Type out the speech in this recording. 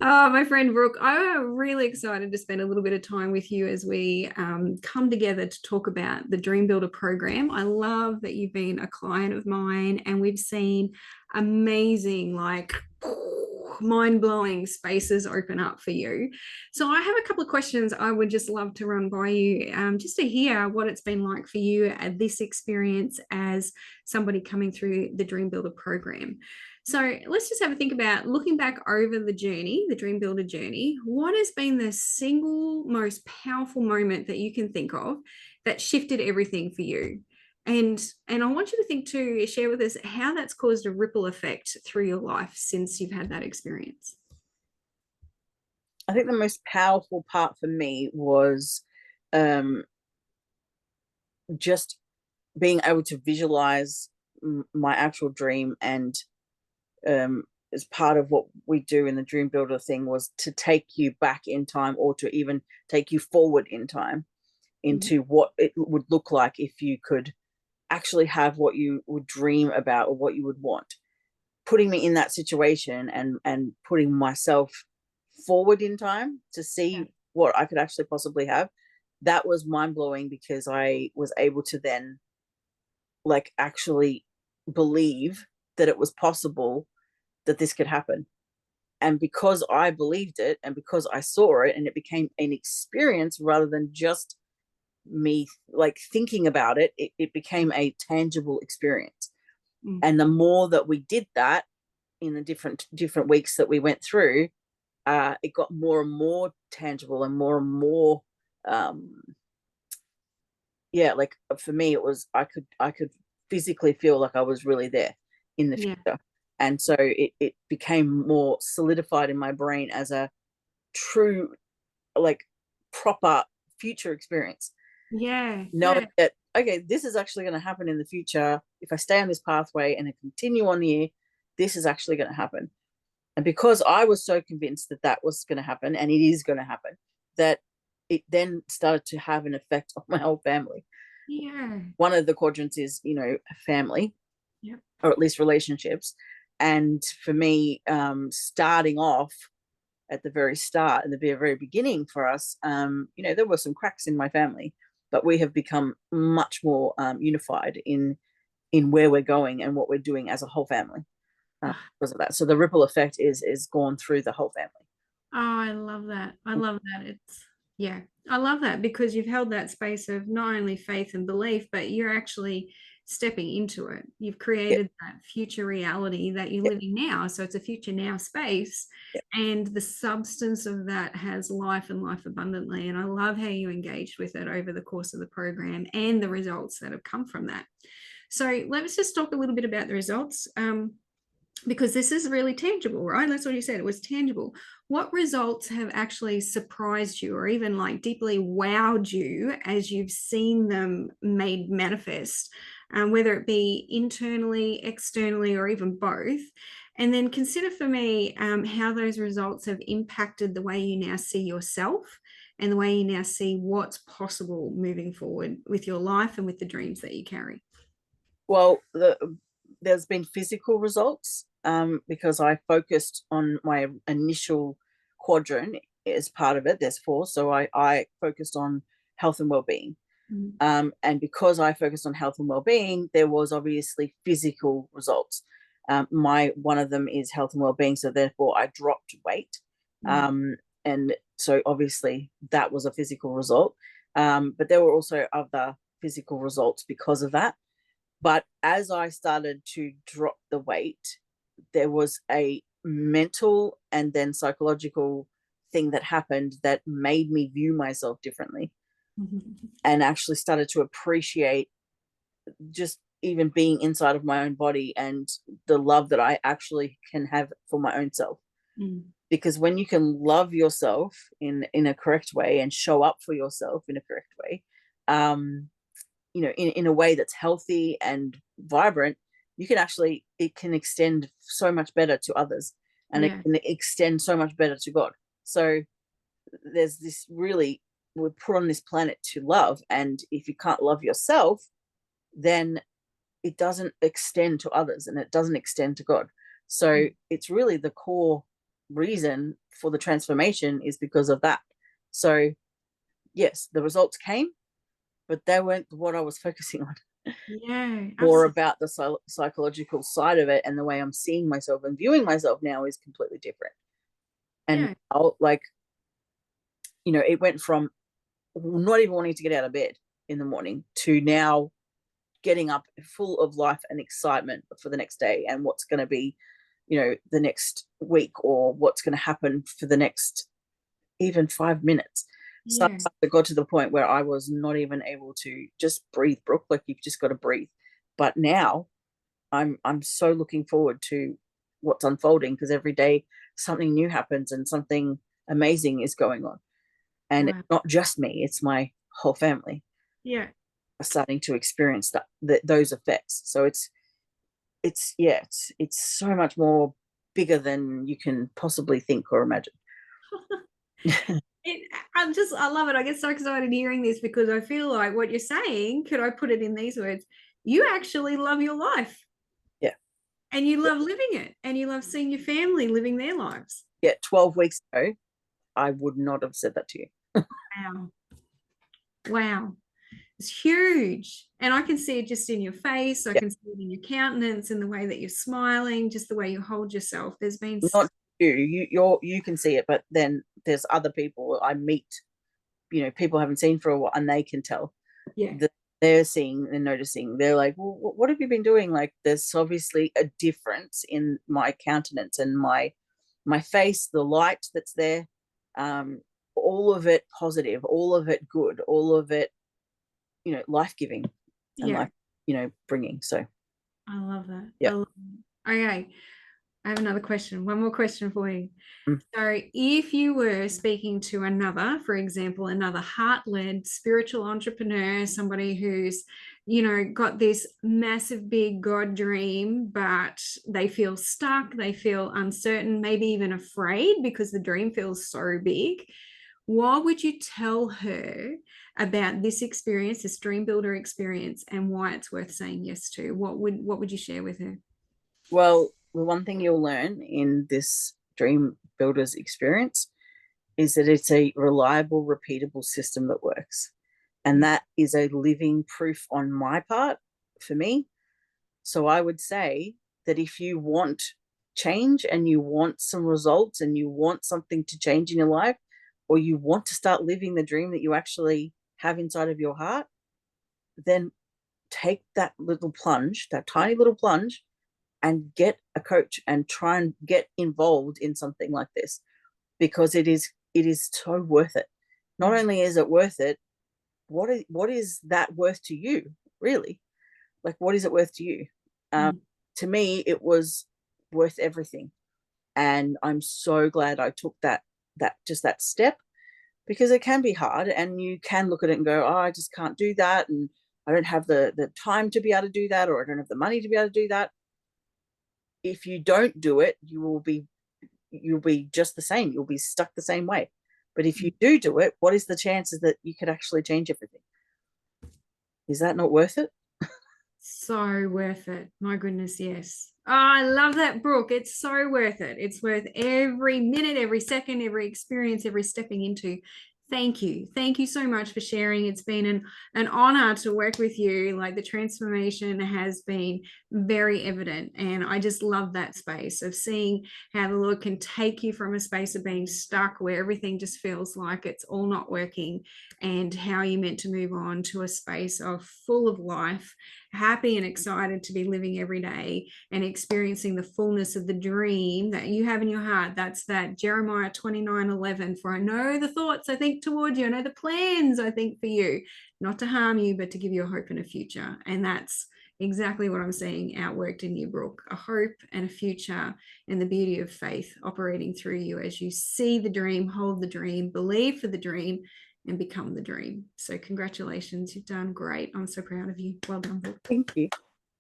Oh, my friend Brooke, I'm really excited to spend a little bit of time with you as we come together to talk about the Dream Builder program. I love that you've been a client of mine and we've seen amazing, like mind-blowing spaces open up for you. So I have a couple of questions I would just love to run by you, just to hear what it's been like for you at this experience as somebody coming through the Dream Builder program. So let's just have a think about looking back over the journey, the Dream Builder journey. What has been the single most powerful moment that you can think of that shifted everything for you? And I want you to think too, share with us how that's caused a ripple effect through your life since you've had that experience. I think the most powerful part for me was um, just being able to visualize my actual dream. And as part of what we do in the Dream Builder thing was to take you back in time, or to even take you forward in time Mhm. into what it would look like if you could actually have what you would dream about or what you would want. Putting me in that situation and putting myself forward in time to Yeah. see what I could actually possibly have, that was mind blowing, because I was able to then like actually believe that it was possible that this could happen. And because I believed it and because I saw it, and it became an experience rather than just me like thinking about it, it became a tangible experience. Mm. And the more that we did that in the different weeks that we went through, it got more and more tangible and more um yeah, like for me it was, I could physically feel like I was really there in the Yeah. future. And so it became more solidified in my brain as a true, like, proper future experience, Yeah. knowing Yeah. that okay, this is actually going to happen in the future. If I stay on this pathway and I continue on here, this is actually going to happen. And because I was so convinced that that was going to happen, and it is going to happen, that it then started to have an effect on my whole family. Yeah. One of the quadrants is, family, Yep. or at least relationships. And for me, starting off at the very start and the very beginning for us, there were some cracks in my family, but we have become much more unified in where we're going and what we're doing as a whole family, because of that. So the ripple effect is gone through the whole family. Oh, I love that. I love that. Yeah, I love that because you've held that space of not only faith and belief, but you're actually stepping into it. You've Yeah, created that future reality that you yeah, live in now. So it's a future now space. yeah. And the substance of that has life and life abundantly. And I love how you engaged with it over the course of the program and the results that have come from that. So let's just talk a little bit about the results. Because this is really tangible, right? That's what you said. It was tangible. What results have actually surprised you or even like deeply wowed you as you've seen them made manifest, whether it be internally, externally, or even both? And then consider for me how those results have impacted the way you now see yourself and the way you now see what's possible moving forward with your life and with the dreams that you carry. Well, there's been physical results, because I focused on my initial quadrant as part of it. There's four, so I focused on health and well-being. Mm. And because I focused on health and well-being, there was obviously physical results. My one of them is health and well-being, so therefore I dropped weight, Mm. um, and so obviously that was a physical result. But there were also other physical results because of that. But as I started to drop the weight, there was a mental and then psychological thing that happened that made me view myself differently, and actually started to appreciate just even being inside of my own body and the love that I actually can have for my own self. Mm. Because when you can love yourself in a correct way and show up for yourself in a correct way, um, in a way that's healthy and vibrant, you can actually, it can extend so much better to others, and it Yeah. can extend so much better to God. So there's this really, we're put on this planet to love, and if you can't love yourself, then it doesn't extend to others and it doesn't extend to God. So it's really the core reason for the transformation is because of that. So yes, the results came, but they weren't what I was focusing on. Yeah, More absolutely. about the psychological side of it, and the way I'm seeing myself and viewing myself now is completely different. And Yeah, I'll, like, it went from not even wanting to get out of bed in the morning to now getting up full of life and excitement for the next day and what's going to be, the next week, or what's going to happen for the next even 5 minutes. yeah. Sometimes I got to the point where I was not even able to just breathe, Brooke. Like, you've just got to breathe. But now I'm so looking forward to what's unfolding, because every day something new happens and something amazing is going on. And it's Wow. not just me, it's my whole family Yeah. are starting to experience those effects. So it's so much more bigger than you can possibly think or imagine. I love it. I get so excited hearing this because I feel like what you're saying, could I put it in these words? You actually love your life Yeah. and you love living it and you love seeing your family living their lives. Yeah, 12 weeks ago, I would not have said that to you. Wow. Wow. It's huge. And I can see it just in your face. I Yeah, can see it in your countenance, in the way that you're smiling, just the way you hold yourself. There's been, not you can see it, but then there's other people I meet, people I haven't seen for a while, and they can tell yeah, that they're seeing and noticing. They're like, well, what have you been doing? Like, there's obviously a difference in my countenance and my face, the light that's there, um, all of it positive, all of it good, all of it, life-giving and yeah. life, bringing. So I love that. I yeah. love it. Okay. I have another question. One more question for you. Mm. So, if you were speaking to another, for example, another heart-led spiritual entrepreneur, somebody who's, got this massive big God dream, but they feel stuck, they feel uncertain, maybe even afraid because the dream feels so big, what would you tell her about this experience, this dream builder experience, and why it's worth saying yes to? What would you share with her? Well, the one thing you'll learn in this dream builders experience is that it's a reliable, repeatable system that works. And Yeah. that is a living proof on my part for me. So I would say that if you want change and you want some results and you want something to change in your life, or you want to start living the dream that you actually have inside of your heart, then take that little plunge, that tiny little plunge, and get a coach and try and get involved in something like this, because it is so worth it. Not only is it worth it, what is that worth to you, really? Like, what is it worth to you? um, Mm. to me, it was worth everything, and I'm so glad I took that step, because it can be hard, and you can look at it and go, oh, I just can't do that, and I don't have the time to be able to do that, or I don't have the money to be able to do that. If you don't do it, you'll be just the same. You'll be stuck the same way. But if you do it, what is the chances that you could actually change everything? Is that not worth it? So worth it. My goodness, yes. Oh, I love that, Brooke. It's so worth it. It's worth every minute, every second, every experience, every stepping into. Thank you. Thank you so much for sharing. It's been an honor to work with you. Like, the transformation has been very evident. And I just love that space of seeing how the Lord can take you from a space of being stuck where everything just feels like it's all not working, and how you're meant to move on to a space of full of life, happy and excited to be living every day and experiencing the fullness of the dream that you have in your heart. That's that Jeremiah 29:11. For I know the thoughts I think toward you, I know the plans I think for you, not to harm you, but to give you a hope and a future. And that's exactly what I'm seeing outworked in you, Brooke. A hope and a future, and the beauty of faith operating through you as you see the dream, hold the dream, believe for the dream, and become the dream. So congratulations, you've done great. I'm so proud of you. Well done, Brooke. Thank you.